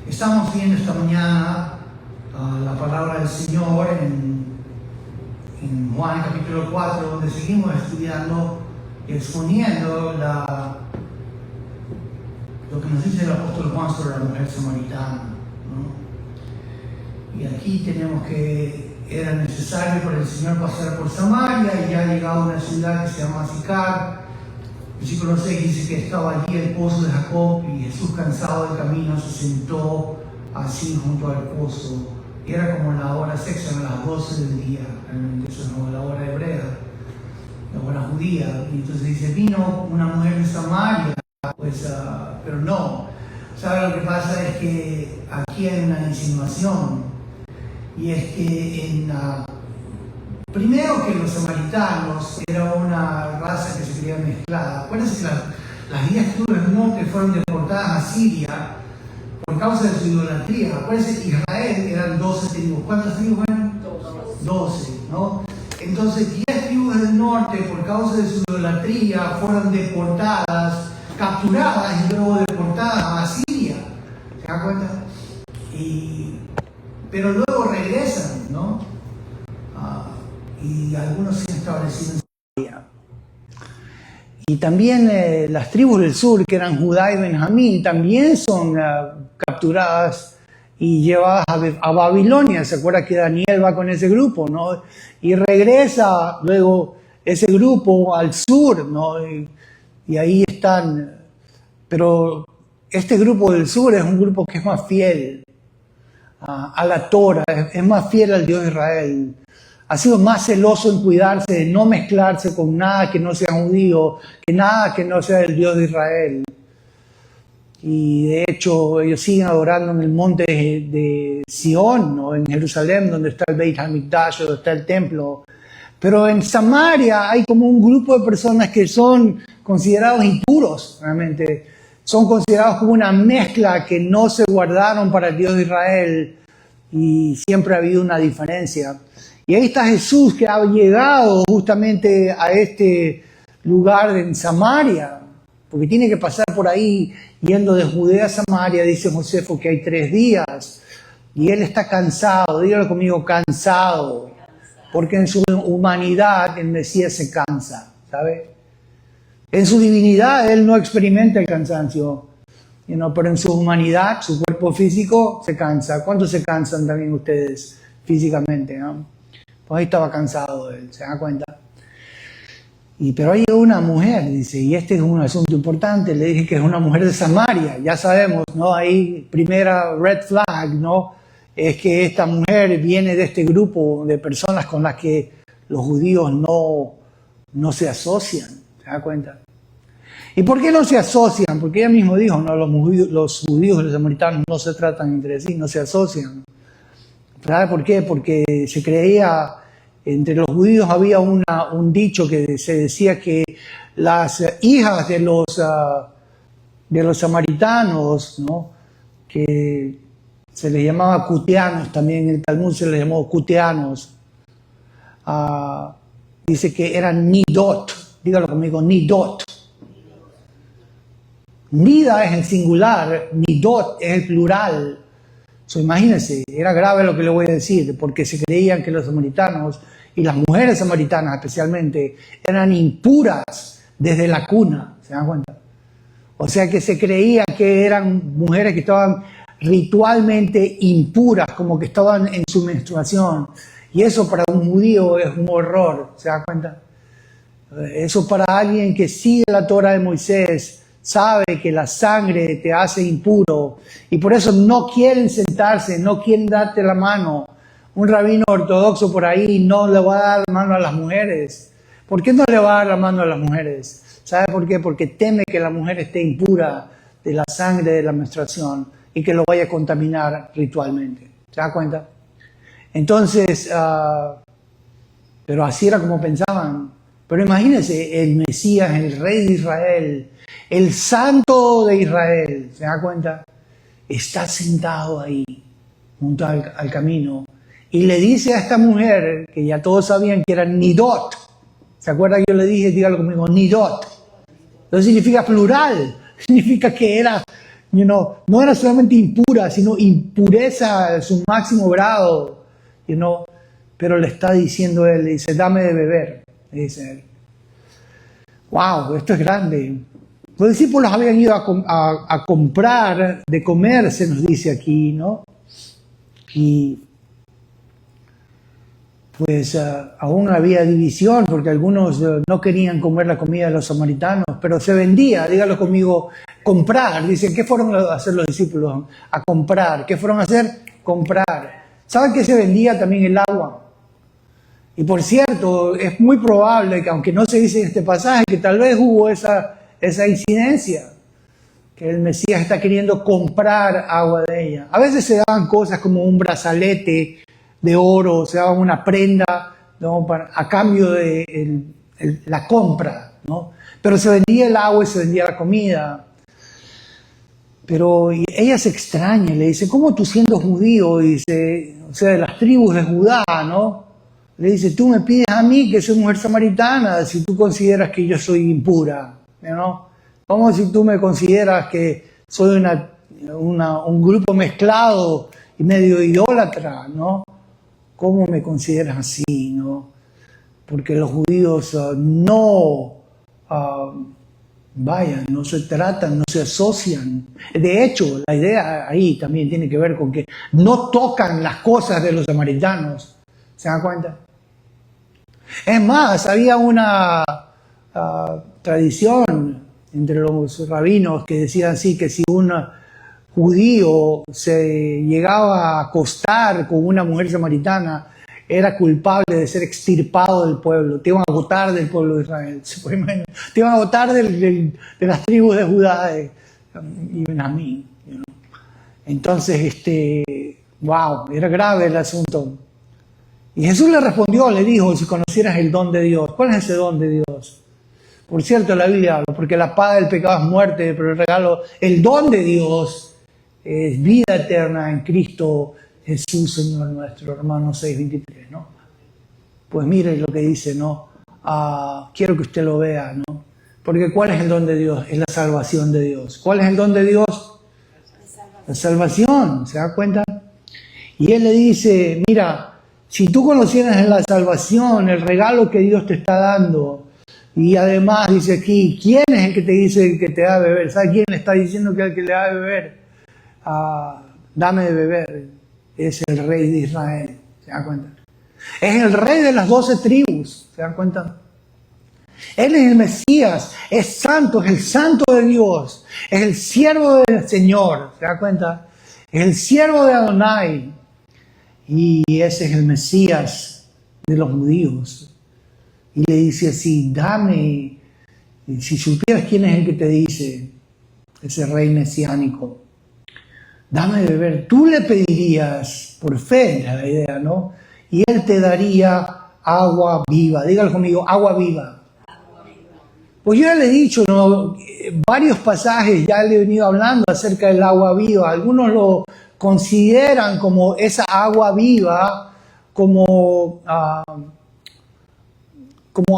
Estamos viendo esta mañana la palabra del Señor en Juan capítulo 4, donde seguimos estudiando y exponiendo lo que nos dice el apóstol Juan sobre la mujer samaritana, ¿no? Y aquí tenemos que era necesario para el Señor pasar por Samaria y ya ha llegado a una ciudad que se llama Sicar. Versículo 6 dice que estaba allí el pozo de Jacob y Jesús, cansado del camino, se sentó así junto al pozo. Y era como la hora sexta, a las 12 del día, realmente eso no es la hora hebrea, la hora judía. Y entonces dice, vino una mujer de Samaria, pero no. ¿Sabe lo que pasa? Es que aquí hay una insinuación, y es que primero que los samaritanos era una raza que se creía mezclada. Acuérdense que las 10 tribus del norte fueron deportadas a Siria por causa de su idolatría. Acuérdense, Israel eran 12 tribus. ¿Cuántas tribus eran? 12, ¿no? Entonces 10 tribus del norte, por causa de su idolatría, fueron deportadas, capturadas y luego deportadas a Siria. ¿Se dan cuenta? Pero luego regresan, ¿no? Y algunos se han establecido en Samaria. Y también las tribus del sur, que eran Judá y Benjamín, también son capturadas y llevadas a Babilonia. ¿Se acuerda que Daniel va con ese grupo, no? Y regresa luego ese grupo al sur, ¿no? Y ahí están. Pero este grupo del sur es un grupo que es más fiel a la Torah, es más fiel al Dios de Israel. Ha sido más celoso en cuidarse de no mezclarse con nada que no sea judío, que nada que no sea del Dios de Israel. Y de hecho ellos siguen adorando en el monte de Sion, ¿no? En Jerusalén, donde está el Beit HaMikdash, donde está el templo. Pero en Samaria hay como un grupo de personas que son considerados impuros, realmente. Son considerados como una mezcla que no se guardaron para el Dios de Israel, y siempre ha habido una diferencia. Y ahí está Jesús, que ha llegado justamente a este lugar en Samaria, porque tiene que pasar por ahí, yendo de Judea a Samaria, dice Josefo que hay 3 días, y él está cansado, dígalo conmigo, cansado, porque en su humanidad el Mesías se cansa, ¿sabe? En su divinidad él no experimenta el cansancio, pero en su humanidad, su cuerpo físico se cansa. ¿Cuántos se cansan también ustedes físicamente, no? Pues ahí estaba cansado él, ¿se da cuenta? Pero ahí llegó una mujer, dice, y este es un asunto importante, le dije que es una mujer de Samaria, ya sabemos, ¿no? Ahí, primera red flag, ¿no? Es que esta mujer viene de este grupo de personas con las que los judíos no se asocian, ¿se da cuenta? ¿Y por qué no se asocian? Porque ella mismo dijo, ¿no? Los judíos y los samaritanos no se tratan entre sí, no se asocian. ¿Sabes por qué? Porque se creía, entre los judíos había un dicho que se decía que las hijas de los samaritanos, ¿no? Que se les llamaba cuteanos, también en el Talmud se les llamó cuteanos, dice que eran nidot, dígalo conmigo, nidot. Nida es el singular, nidot es el plural. Imagínense, era grave lo que le voy a decir, porque se creían que los samaritanos, y las mujeres samaritanas especialmente, eran impuras desde la cuna, ¿se dan cuenta? O sea que se creía que eran mujeres que estaban ritualmente impuras, como que estaban en su menstruación. Y eso para un judío es un horror, ¿se dan cuenta? Eso para alguien que sigue la Torah de Moisés, sabe que la sangre te hace impuro, y por eso no quieren sentarse, no quieren darte la mano. Un rabino ortodoxo por ahí no le va a dar la mano a las mujeres. ¿Por qué no le va a dar la mano a las mujeres? ¿Sabe por qué? Porque teme que la mujer esté impura de la sangre de la menstruación y que lo vaya a contaminar ritualmente. ¿Se da cuenta? Entonces, pero así era como pensaban. Pero imagínense, el Mesías, el Rey de Israel, el Santo de Israel, ¿se da cuenta? Está sentado ahí, junto al camino, y le dice a esta mujer, que ya todos sabían que era nidot. ¿Se acuerda que yo le dije, dígalo conmigo, nidot? Eso significa plural, significa que era no era solamente impura, sino impureza a su máximo grado, pero le está diciendo él, le dice, dame de beber, le dice él. Wow, esto es grande. Los discípulos habían ido a comprar de comer, se nos dice aquí, ¿no? Y pues aún había división porque algunos no querían comer la comida de los samaritanos, pero se vendía, dígalo conmigo, comprar. Dicen, ¿qué fueron a hacer los discípulos? A comprar. ¿Qué fueron a hacer? Comprar. ¿Saben que se vendía también el agua? Y por cierto, es muy probable que aunque no se dice en este pasaje, que tal vez hubo esa incidencia, que el Mesías está queriendo comprar agua de ella. A veces se daban cosas como un brazalete de oro, se daba una prenda, ¿no? A cambio de la compra, ¿no? Pero se vendía el agua y se vendía la comida. Pero ella se extraña y le dice, ¿cómo tú siendo judío? Dice, o sea, de las tribus de Judá, ¿no? Le dice, tú me pides a mí que soy mujer samaritana si tú consideras que yo soy impura, ¿no? ¿Cómo si tú me consideras que soy un grupo mezclado y medio idólatra, ¿no? ¿Cómo me consideras así, no? Porque los judíos no se tratan, no se asocian. De hecho, la idea ahí también tiene que ver con que no tocan las cosas de los samaritanos. ¿Se dan cuenta? Es más, había una tradición entre los rabinos que decían así, que si un judío se llegaba a acostar con una mujer samaritana, era culpable de ser extirpado del pueblo, te iban a botar del pueblo de Israel, te iban a botar de las tribus de Judá y Benjamín. Entonces, wow, era grave el asunto. Y Jesús le respondió, le dijo, si conocieras el don de Dios. ¿Cuál es ese don de Dios? Por cierto, la Biblia habla, porque la paga del pecado es muerte, pero el don de Dios es vida eterna en Cristo Jesús, Señor nuestro, Romanos 6:23, ¿no? Pues mire lo que dice, ¿no? Quiero que usted lo vea, ¿no? Porque ¿cuál es el don de Dios? Es la salvación de Dios. ¿Cuál es el don de Dios? La salvación, ¿se da cuenta? Y él le dice, mira, si tú conocieras la salvación, el regalo que Dios te está dando, y además dice aquí, ¿quién es el que te dice que te da de beber? ¿Sabe quién le está diciendo que es el que le da de beber? Dame de beber. Es el rey de Israel, ¿se dan cuenta? Es el rey de las 12 tribus, ¿se dan cuenta? Él es el Mesías, es santo, es el santo de Dios, es el siervo del Señor, ¿se dan cuenta? Es el siervo de Adonai. Y ese es el Mesías de los judíos. Y le dice así, dame, si supieras quién es el que te dice, ese rey mesiánico, dame de beber. Tú le pedirías, por fe, la idea, ¿no? Y él te daría agua viva. Dígalo conmigo, agua viva. Pues yo ya le he dicho, ¿no? Varios pasajes ya le he venido hablando acerca del agua viva. Algunos lo consideran como esa agua viva, como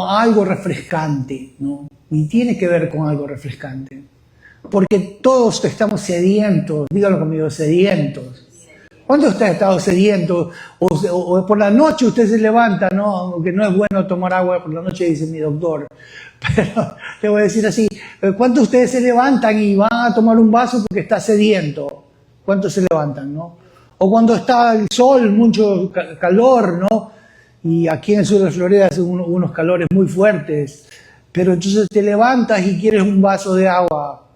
algo refrescante, ¿no? Y tiene que ver con algo refrescante. Porque todos estamos sedientos, dígalo conmigo, sedientos. ¿Cuántos de ustedes han estado sedientos? O por la noche usted se levanta, ¿no? Aunque no es bueno tomar agua por la noche, dice mi doctor. Pero le voy a decir así, ¿cuántos de ustedes se levantan y van a tomar un vaso porque está sediento? ¿Cuántos se levantan, no? O cuando está el sol, mucho calor, ¿no? Y aquí en el sur de Florida hace unos calores muy fuertes. Pero entonces te levantas y quieres un vaso de agua.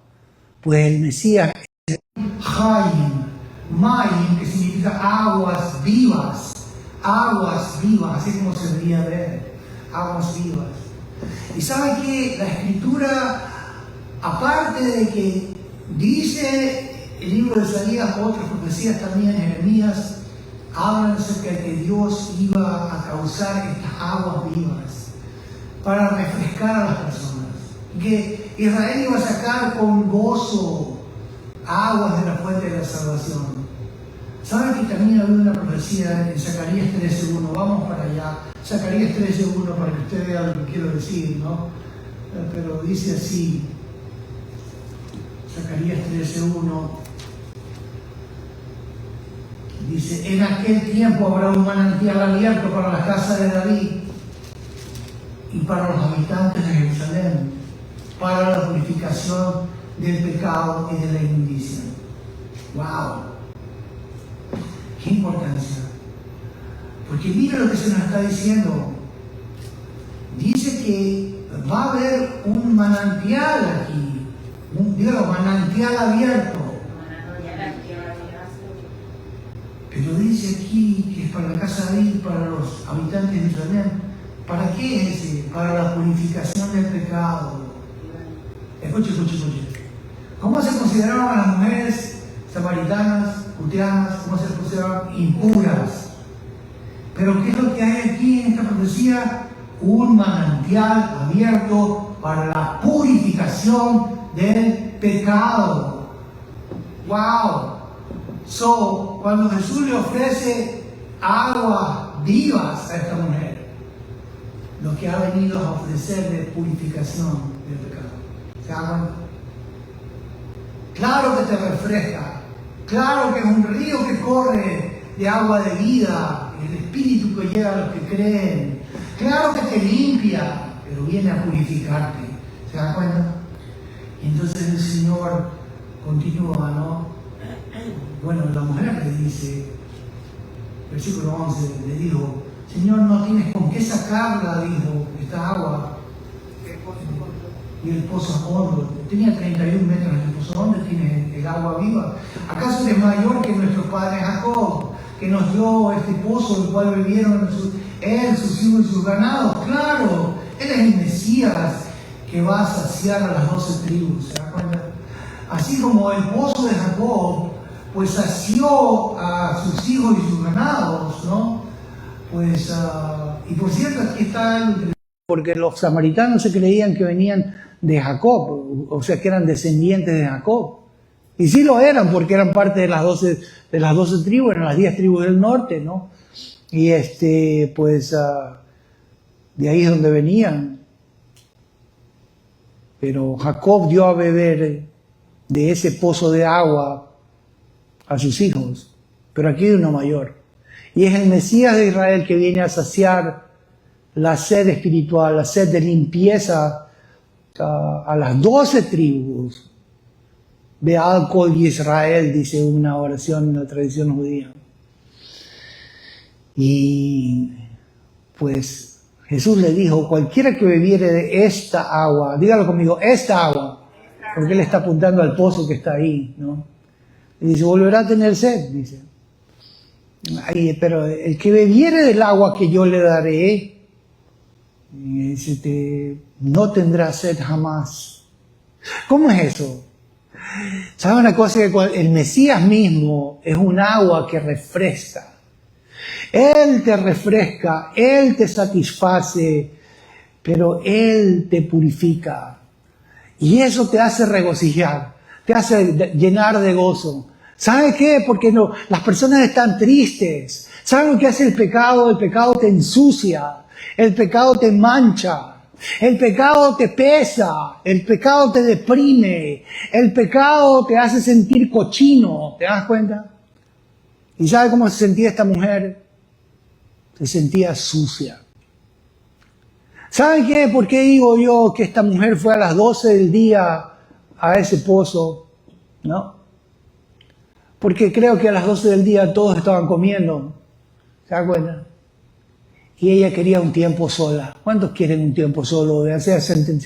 Pues el Mesías es Haim, Mayim, que significa aguas vivas, así como se debería ver, aguas vivas. Y sabe que la Escritura, aparte de que dice el libro de Isaías, otras profecías también, Jeremías, hablan acerca de que Dios iba a causar estas aguas vivas para refrescar a las personas. Que Israel iba a sacar con gozo aguas de la fuente de la salvación. ¿Saben que también había una profecía en Zacarías 13:1? Vamos para allá. Zacarías 13:1 para que usted vea lo que quiero decir, ¿no? Pero dice así. Zacarías 13:1 dice: en aquel tiempo habrá un manantial abierto para la casa de David y para los habitantes de Jerusalén, para la purificación del pecado y de la inmundicia. ¡Wow! ¡Qué importancia! Porque mira lo que se nos está diciendo. Dice que va a haber un manantial aquí, manantial abierto. Pero dice aquí que es para la casa de David, para los habitantes de Jerusalén. ¿Para qué es ese? Para la purificación del pecado. Escuche. ¿Cómo se consideraban las mujeres samaritanas, judeanas? ¿Cómo se consideraban? Impuras. Pero ¿qué es lo que hay aquí en esta profecía? Un manantial abierto para la purificación del pecado. ¡Wow! So, cuando Jesús le ofrece aguas vivas a esta mujer, lo que ha venido a ofrecerle es purificación del pecado. ¿Se dan cuenta? Claro que te refresca, claro que es un río que corre de agua de vida, el Espíritu que llega a los que creen, claro que te limpia, pero viene a purificarte. ¿Se dan cuenta? Y entonces el Señor continúa, ¿no? Bueno, la mujer le dice, versículo 11, le dijo: Señor, no tienes con qué sacarla, dijo, esta agua. Y el pozo a fondo, tenía 31 metros el pozo. ¿Dónde tiene el agua viva? ¿Acaso eres mayor que nuestro padre Jacob, que nos dio este pozo, el cual bebieron él, sus hijos y sus ganados? Claro, él es el Mesías que va a saciar a las 12 tribus. ¿Se da cuenta? Así como el pozo de Jacob pues sació a sus hijos y sus ganados, ¿no? Pues, y por cierto, aquí está porque los samaritanos se creían que venían de Jacob, o sea, que eran descendientes de Jacob. Y sí lo eran, porque eran parte de las 12 tribus, eran las 10 tribus del norte, ¿no? Y pues, de ahí es donde venían. Pero Jacob dio a beber de ese pozo de agua a sus hijos, pero aquí hay uno mayor. Y es el Mesías de Israel que viene a saciar la sed espiritual, la sed de limpieza a las 12 tribus de Al-Kol Israel, dice una oración en la tradición judía. Y pues Jesús le dijo: cualquiera que bebiere de esta agua, dígalo conmigo, esta agua, porque él está apuntando al pozo que está ahí, ¿no? Y dice: volverá a tener sed, dice. Pero el que bebiere del agua que yo le daré, dice, no tendrá sed jamás. ¿Cómo es eso? ¿Sabe una cosa? Que el Mesías mismo es un agua que refresca. Él te refresca, Él te satisface, pero Él te purifica. Y eso te hace regocijar, te hace llenar de gozo. ¿Sabe qué? Porque no, las personas están tristes. ¿Saben lo que hace el pecado? El pecado te ensucia, el pecado te mancha, el pecado te pesa, el pecado te deprime, el pecado te hace sentir cochino. ¿Te das cuenta? ¿Y sabe cómo se sentía esta mujer? Se sentía sucia. ¿Saben qué? ¿Por qué digo yo que esta mujer fue a las 12 del día a ese pozo? ¿No? Porque creo que a las 12 del día todos estaban comiendo. ¿Se dan cuenta? Y ella quería un tiempo sola. ¿Cuántos quieren un tiempo solo? ¿Se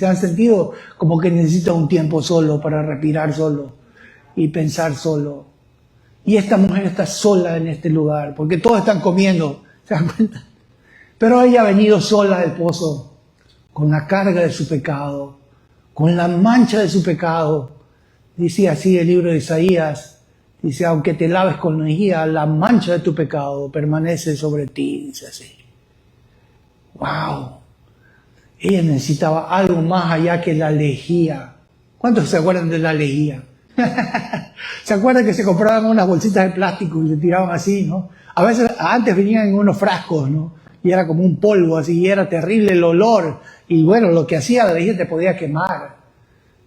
han sentido como que necesitan un tiempo solo para respirar solo y pensar solo? Y esta mujer está sola en este lugar, porque todos están comiendo. ¿Se dan cuenta? Pero ella ha venido sola del pozo, con la carga de su pecado, con la mancha de su pecado. Dice así el libro de Isaías. Dice: aunque te laves con lejía, la mancha de tu pecado permanece sobre ti. Dice así. ¡Wow! Ella necesitaba algo más allá que la lejía. ¿Cuántos se acuerdan de la lejía? ¿Se acuerdan que se compraban unas bolsitas de plástico y se tiraban así, no? A veces, antes venían en unos frascos, ¿no? Y era como un polvo así, y era terrible el olor. Y bueno, lo que hacía la lejía te podía quemar.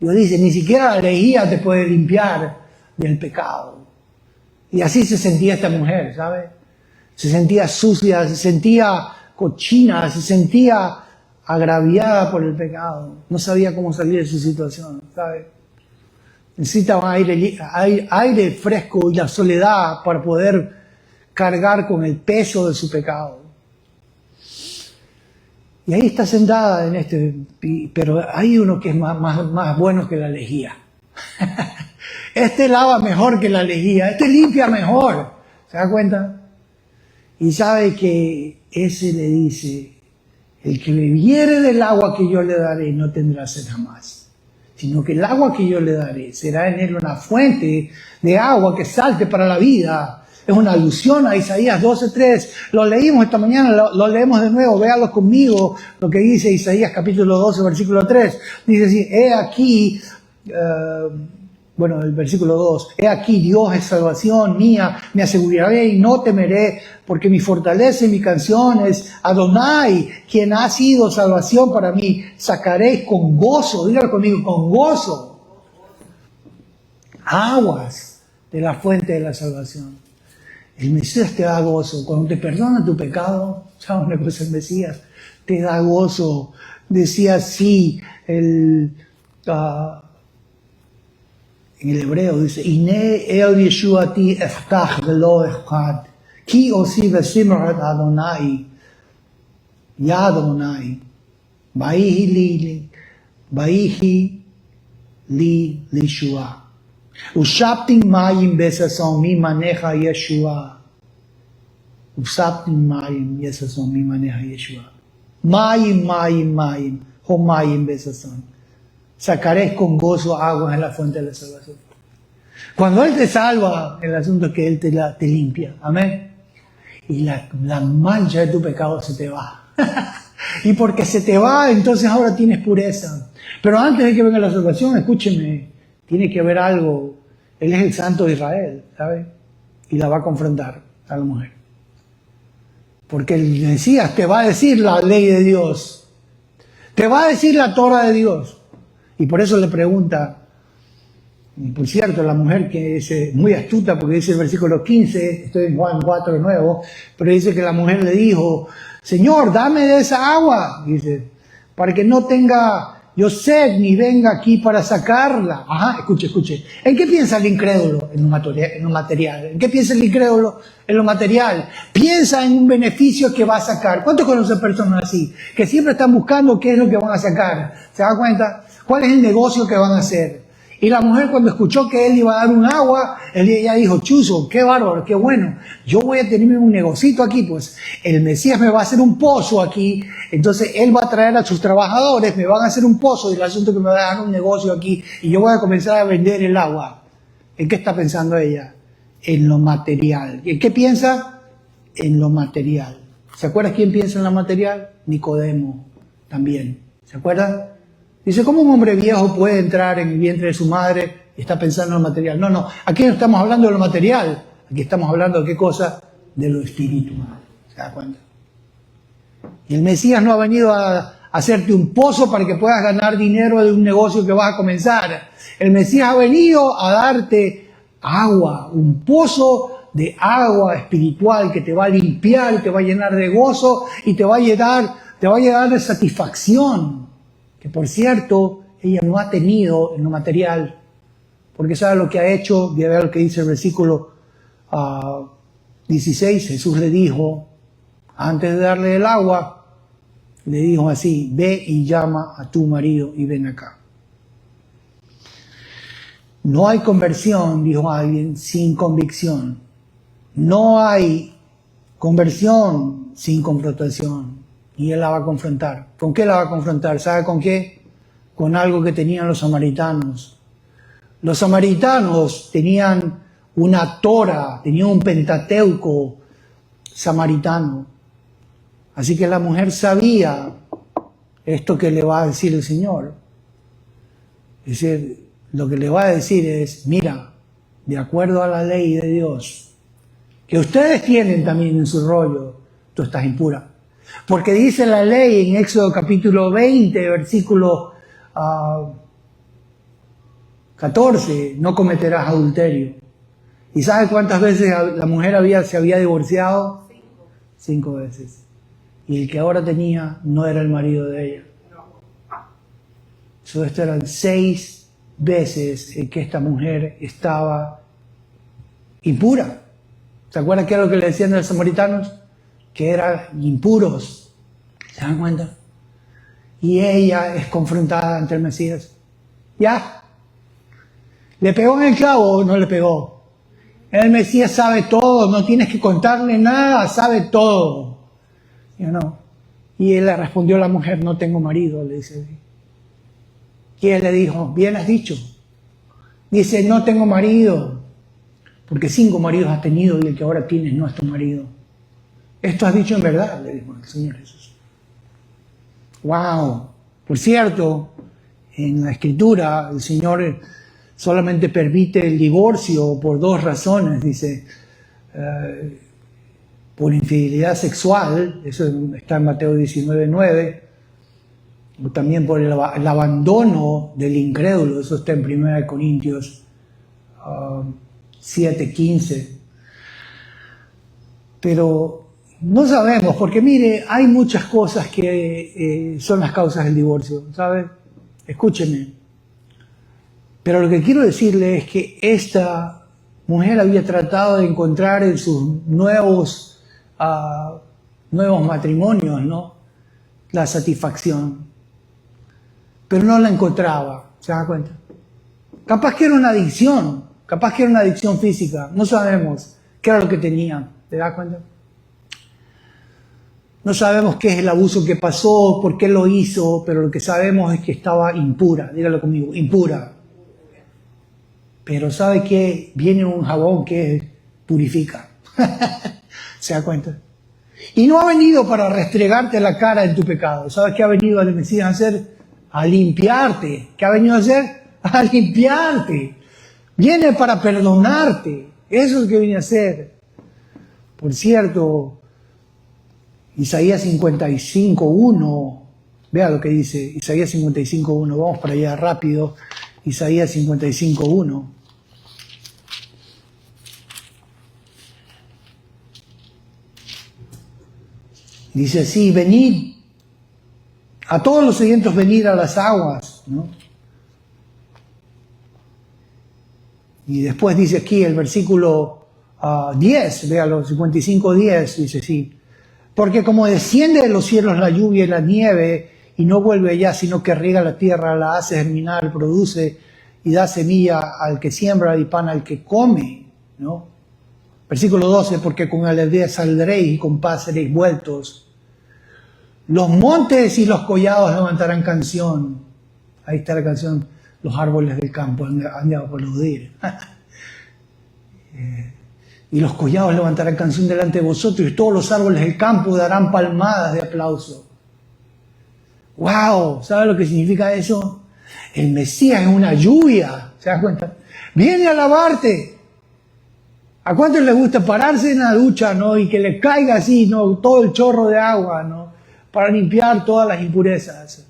Dios dice, ni siquiera la lejía te puede limpiar del pecado. Y así se sentía esta mujer, ¿sabe? Se sentía sucia, se sentía cochina, se sentía agraviada por el pecado. No sabía cómo salir de su situación, ¿sabe? Necesitaba aire fresco y la soledad para poder cargar con el peso de su pecado. Y ahí está sentada pero hay uno que es más bueno que la lejía. Este lava mejor que la lejía, este limpia mejor. ¿Se da cuenta? Y sabe que ese le dice, el que bebiere del agua que yo le daré no tendrá sed jamás, sino que el agua que yo le daré será en él una fuente de agua que salte para la vida. Es una alusión a Isaías 12:3. Lo leímos esta mañana, lo leemos de nuevo, véalo conmigo, lo que dice Isaías capítulo 12, versículo 3. Dice así, he aquí, el versículo 2, he aquí Dios es salvación mía, me aseguraré y no temeré, porque mi fortaleza y mi canción es Adonai, quien ha sido salvación para mí. Sacaréis con gozo, dígalo conmigo, con gozo, aguas de la fuente de la salvación. El Mesías te da gozo. Cuando te perdona tu pecado, ¿sabes una cosa? El Mesías te da gozo. Decía así, en el hebreo dice, Ine el Yeshuati eftach velo echad, ki osi vesimrat Adonai, ya Adonai, vaihi li Yeshua. Usapting mayim besason mi maneja Yeshua. Usapting mayim besason mi maneja Yeshua. Mayim o mayim besason. Sacaréis con gozo aguas en la fuente de la salvación. Cuando Él te salva, el asunto es que Él te limpia. Amén. Y la mancha de tu pecado se te va. Y porque se te va, entonces ahora tienes pureza. Pero antes de que venga la salvación, escúcheme, tiene que haber algo. Él es el Santo de Israel, ¿sabe? Y la va a confrontar a la mujer. Porque el Mesías te va a decir la ley de Dios. Te va a decir la Torah de Dios. Y por eso le pregunta, y por cierto, la mujer que es muy astuta, porque dice el versículo 15, estoy en Juan 4 de nuevo, pero dice que la mujer le dijo, Señor, dame de esa agua, dice, para que no tenga yo sed ni venga aquí para sacarla. Ajá, escuche. ¿En qué piensa el incrédulo? En lo material. ¿En qué piensa el incrédulo? En lo material. Piensa en un beneficio que va a sacar. ¿Cuántos conocen personas así? Que siempre están buscando qué es lo que van a sacar. ¿Se da cuenta? ¿Cuál es el negocio que van a hacer? Y la mujer, cuando escuchó que él iba a dar un agua, ella dijo, chuzo, qué bárbaro, qué bueno. Yo voy a tener un negocito aquí, pues el Mesías me va a hacer un pozo aquí. Entonces él va a traer a sus trabajadores, me van a hacer un pozo y el asunto es que me va a dar un negocio aquí y yo voy a comenzar a vender el agua. ¿En qué está pensando ella? En lo material. ¿En qué piensa? En lo material. ¿Se acuerdan quién piensa en lo material? Nicodemo también. ¿Se acuerdan? Dice, ¿cómo un hombre viejo puede entrar en el vientre de su madre y está pensando en lo material? No, aquí no estamos hablando de lo material, aquí estamos hablando de qué cosa, de lo espiritual. ¿Se da cuenta? Y el Mesías no ha venido a hacerte un pozo para que puedas ganar dinero de un negocio que vas a comenzar. El Mesías ha venido a darte agua, un pozo de agua espiritual que te va a limpiar, te va a llenar de gozo y te va a llenar de satisfacción. Que por cierto, ella no ha tenido en lo material, porque sabe lo que ha hecho, y ver lo que dice el versículo 16, Jesús le dijo, antes de darle el agua, le dijo así, ve y llama a tu marido y ven acá. No hay conversión, dijo alguien, sin convicción. No hay conversión sin confrontación. Y él la va a confrontar. ¿Con qué la va a confrontar? ¿Sabe con qué? Con algo que tenían los samaritanos. Los samaritanos tenían una Torah, tenían un Pentateuco samaritano. Así que la mujer sabía esto que le va a decir el Señor. Es decir, lo que le va a decir es, mira, de acuerdo a la ley de Dios, que ustedes tienen también en su rollo, tú estás impura. Porque dice la ley en Éxodo capítulo 20, versículo 14, no cometerás adulterio. ¿Y sabes cuántas veces la mujer se había divorciado? 5 veces. Y el que ahora tenía no era el marido de ella. Esto eran 6 veces en que esta mujer estaba impura. ¿Se acuerdan qué era lo que le decían a los samaritanos? Que eran impuros. ¿Se dan cuenta? Y ella es confrontada ante el Mesías. ¿Ya? ¿Le pegó en el clavo o no le pegó? El Mesías sabe todo, no tienes que contarle nada, sabe todo. Y él le respondió a la mujer, no tengo marido, le dice. Y él le dijo, bien has dicho. Dice, no tengo marido, porque 5 maridos has tenido y el que ahora tienes no es tu marido. Esto has dicho en verdad, le dijo el Señor Jesús. ¡Wow! Por cierto, en la Escritura el Señor solamente permite el divorcio por 2 razones, dice, por infidelidad sexual, eso está en Mateo 19:9, o también por el abandono del incrédulo, eso está en 1 Corintios 7:15. Pero no sabemos, porque mire, hay muchas cosas que son las causas del divorcio, ¿sabe? Escúcheme. Pero lo que quiero decirle es que esta mujer había tratado de encontrar en sus nuevos matrimonios, ¿no?, la satisfacción. Pero no la encontraba, ¿se da cuenta? Capaz que era una adicción, capaz que era una adicción física, no sabemos qué era lo que tenía, ¿te das cuenta? No sabemos qué es el abuso que pasó, por qué lo hizo, pero lo que sabemos es que estaba impura, dígalo conmigo, impura. Pero ¿sabe qué? Viene un jabón que purifica. ¿Se da cuenta? Y no ha venido para restregarte la cara en tu pecado. ¿Sabes qué ha venido el Mesías a hacer? A limpiarte. ¿Qué ha venido a hacer? A limpiarte. Viene para perdonarte. Eso es lo que viene a hacer. Por cierto, Isaías 55:1. Vea lo que dice Isaías 55:1. Vamos para allá rápido. Isaías 55:1. Dice así, venid, a todos los sedientos venid a las aguas, ¿no? Y después dice aquí el versículo 10, véalo, 55:10, dice así, porque como desciende de los cielos la lluvia y la nieve, y no vuelve allá, sino que riega la tierra, la hace germinar, produce y da semilla al que siembra y pan al que come, ¿no? Versículo 12, porque con alegría saldréis y con paz seréis vueltos. Los montes y los collados levantarán canción. Ahí está la canción, los árboles del campo han de aplaudir. Y los collados levantarán canción delante de vosotros, y todos los árboles del campo darán palmadas de aplauso. ¡Wow! ¿Sabe lo que significa eso? El Mesías es una lluvia, ¿se da cuenta? Viene a lavarte. ¿A cuántos les gusta pararse en la ducha, no? Y que le caiga así, ¿no?, todo el chorro de agua, ¿no?, para limpiar todas las impurezas.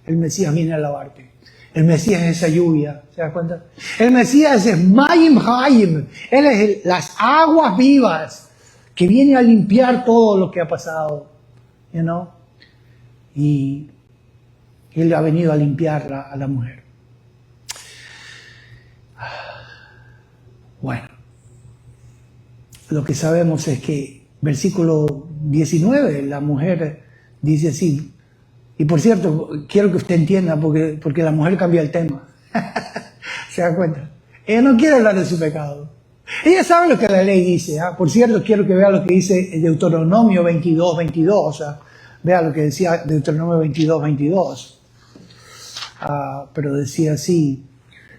El Mesías viene a lavarte. El Mesías es esa lluvia, ¿se da cuenta? El Mesías es Mayim Hayim. Él es las aguas vivas que viene a limpiar todo lo que ha pasado, you know? Y Él ha venido a limpiarla a la mujer. Bueno, lo que sabemos es que, versículo 19, la mujer dice así, y por cierto, quiero que usted entienda, porque la mujer cambia el tema. ¿Se da cuenta? Ella no quiere hablar de su pecado. Ella sabe lo que la ley dice. Por cierto, quiero que vea lo que dice Deuteronomio 22:22. O sea, vea lo que decía Deuteronomio 22:22. Pero decía así: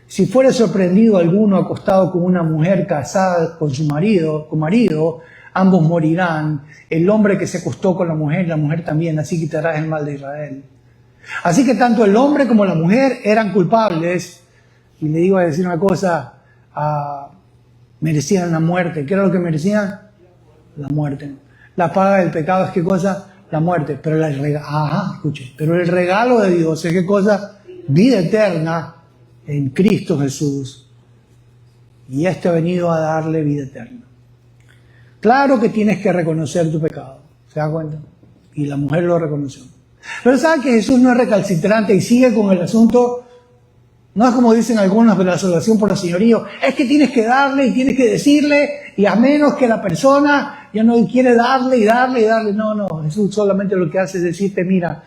si fuere sorprendido alguno acostado con una mujer casada con su marido, ambos morirán. El hombre que se acostó con la mujer también, así quitarás el mal de Israel. Así que tanto el hombre como la mujer eran culpables, y le iba a decir una cosa, merecían la muerte. ¿Qué era lo que merecían? La muerte. La paga del pecado es ¿qué cosa? La muerte. Pero el regalo de Dios es ¿qué cosa? Vida eterna en Cristo Jesús, y este ha venido a darle vida eterna. Claro que tienes que reconocer tu pecado, ¿se da cuenta? Y la mujer lo reconoció. Pero sabe que Jesús no es recalcitrante y sigue con el asunto. No es como dicen algunos de la salvación por el señorío, es que tienes que darle y tienes que decirle, y a menos que la persona ya no quiere darle y darle y darle. No, Jesús solamente lo que hace es decirte, mira,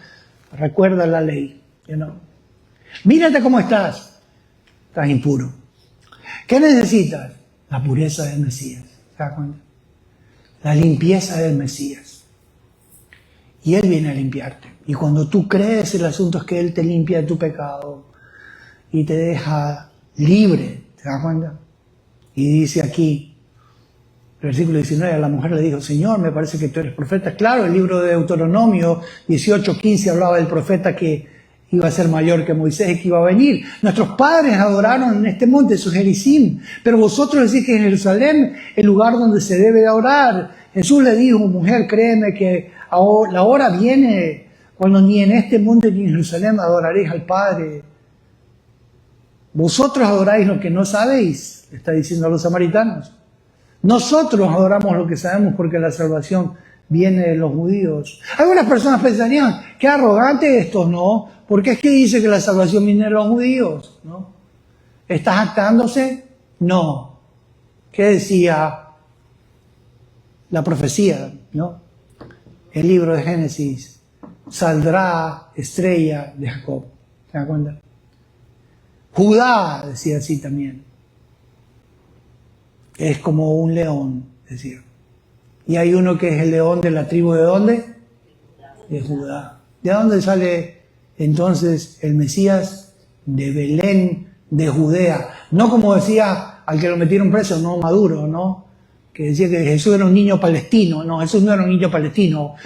recuerda la ley, mírate cómo estás impuro. ¿Qué necesitas? La pureza del Mesías, ¿se da cuenta? La limpieza del Mesías. Y Él viene a limpiarte. Y cuando tú crees el asunto es que Él te limpia de tu pecado y te deja libre, ¿te das cuenta? Y dice aquí, versículo 19, a la mujer le dijo, Señor, me parece que tú eres profeta. Claro, el libro de Deuteronomio 18:15 hablaba del profeta que iba a ser mayor que Moisés y que iba a venir. Nuestros padres adoraron en este monte, eso es Gerizim, pero vosotros decís que en Jerusalén, el lugar donde se debe de adorar. Jesús le dijo, mujer, créeme que la hora viene cuando ni en este monte ni en Jerusalén adoraréis al Padre. Vosotros adoráis lo que no sabéis, le está diciendo a los samaritanos. Nosotros adoramos lo que sabemos porque la salvación viene de los judíos. Algunas personas pensarían, qué arrogante esto, ¿no? Porque es que dice que la salvación viene de los judíos, ¿no? ¿Estás jactándose? No. ¿Qué decía la profecía, ¿no? El libro de Génesis, saldrá estrella de Jacob. ¿Se da cuenta? Judá, decía así también. Es como un león, decía. Y hay uno que es el león de la tribu ¿de dónde? De Judá. ¿De dónde sale entonces el Mesías? De Belén, de Judea. No como decía al que lo metieron preso, no Maduro, ¿no? Que decía que Jesús era un niño palestino. No, Jesús no era un niño palestino.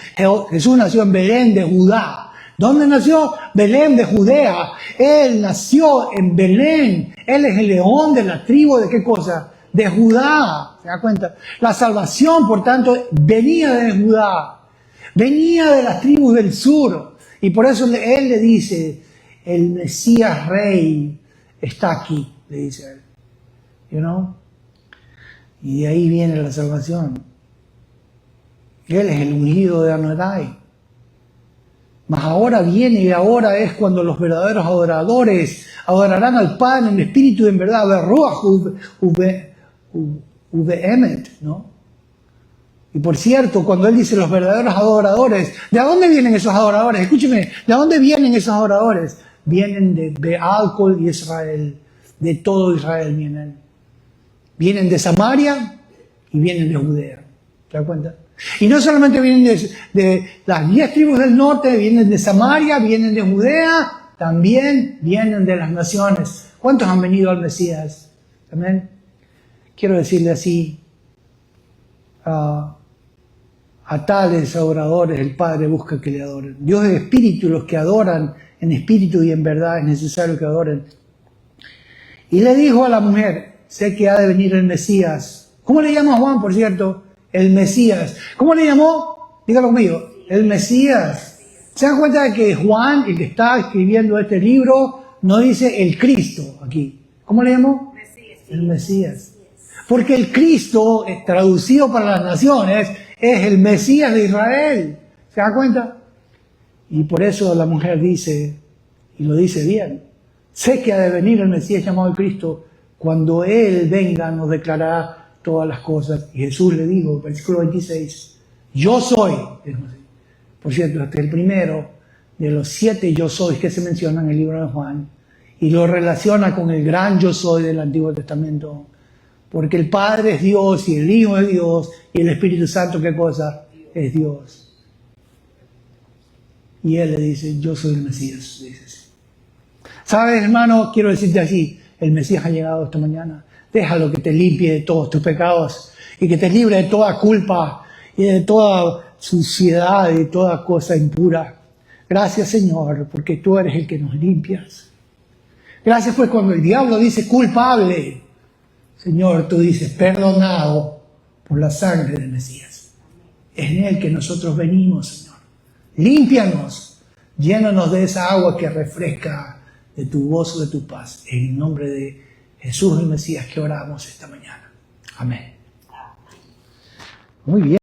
Jesús nació en Belén de Judá. ¿Dónde nació? Belén de Judea. Él nació en Belén. Él es el león de la tribu ¿de qué cosa? De Judá. ¿Se da cuenta? La salvación, por tanto, venía de Judá. Venía de las tribus del sur. Y por eso él le dice, el Mesías Rey está aquí, le dice a él. You know? Y de ahí viene la salvación. Él es el ungido de Adonai. Mas ahora viene y ahora es cuando los verdaderos adoradores adorarán al Padre en espíritu y en verdad. Ruach uveemet, ¿no? Y por cierto, cuando él dice los verdaderos adoradores, ¿de dónde vienen esos adoradores? Escúcheme, ¿de dónde vienen esos adoradores? Vienen de Beal Kol Israel, de todo Israel vienen. Vienen de Samaria y vienen de Judea. ¿Te das cuenta? Y no solamente vienen de las 10 tribus del norte, vienen de Samaria, vienen de Judea, también vienen de las naciones. ¿Cuántos han venido al Mesías? Amén. Quiero decirle así, a tales adoradores el Padre busca que le adoren. Dios es espíritu y los que adoran en espíritu y en verdad es necesario que adoren. Y le dijo a la mujer, sé que ha de venir el Mesías. ¿Cómo le llama Juan, por cierto? El Mesías. ¿Cómo le llamó? Dígalo conmigo. El Mesías. ¿Se dan cuenta de que Juan, el que está escribiendo este libro, no dice el Cristo aquí? ¿Cómo le llamó? Mesías. El Mesías. Porque el Cristo, traducido para las naciones, es el Mesías de Israel. ¿Se da cuenta? Y por eso la mujer dice, y lo dice bien, sé que ha de venir el Mesías llamado el Cristo. Cuando Él venga nos declarará todas las cosas. Y Jesús le dijo, versículo 26, yo soy. Por cierto, este es el primero de los 7 yo soy que se mencionan en el libro de Juan. Y lo relaciona con el gran yo soy del Antiguo Testamento. Porque el Padre es Dios y el Hijo es Dios y el Espíritu Santo, ¿qué cosa? Es Dios. Y Él le dice, yo soy el Mesías. Dices. ¿Sabes, hermano? Quiero decirte así, el Mesías ha llegado esta mañana. Déjalo que te limpie de todos tus pecados y que te libre de toda culpa y de toda suciedad y de toda cosa impura. Gracias, Señor, porque tú eres el que nos limpias. Gracias, pues, cuando el diablo dice culpable, Señor, tú dices perdonado por la sangre del Mesías. Es en Él que nosotros venimos, Señor. Límpianos, llénanos de esa agua que refresca, de tu gozo, de tu paz. En el nombre de Jesús el Mesías que oramos esta mañana. Amén. Muy bien.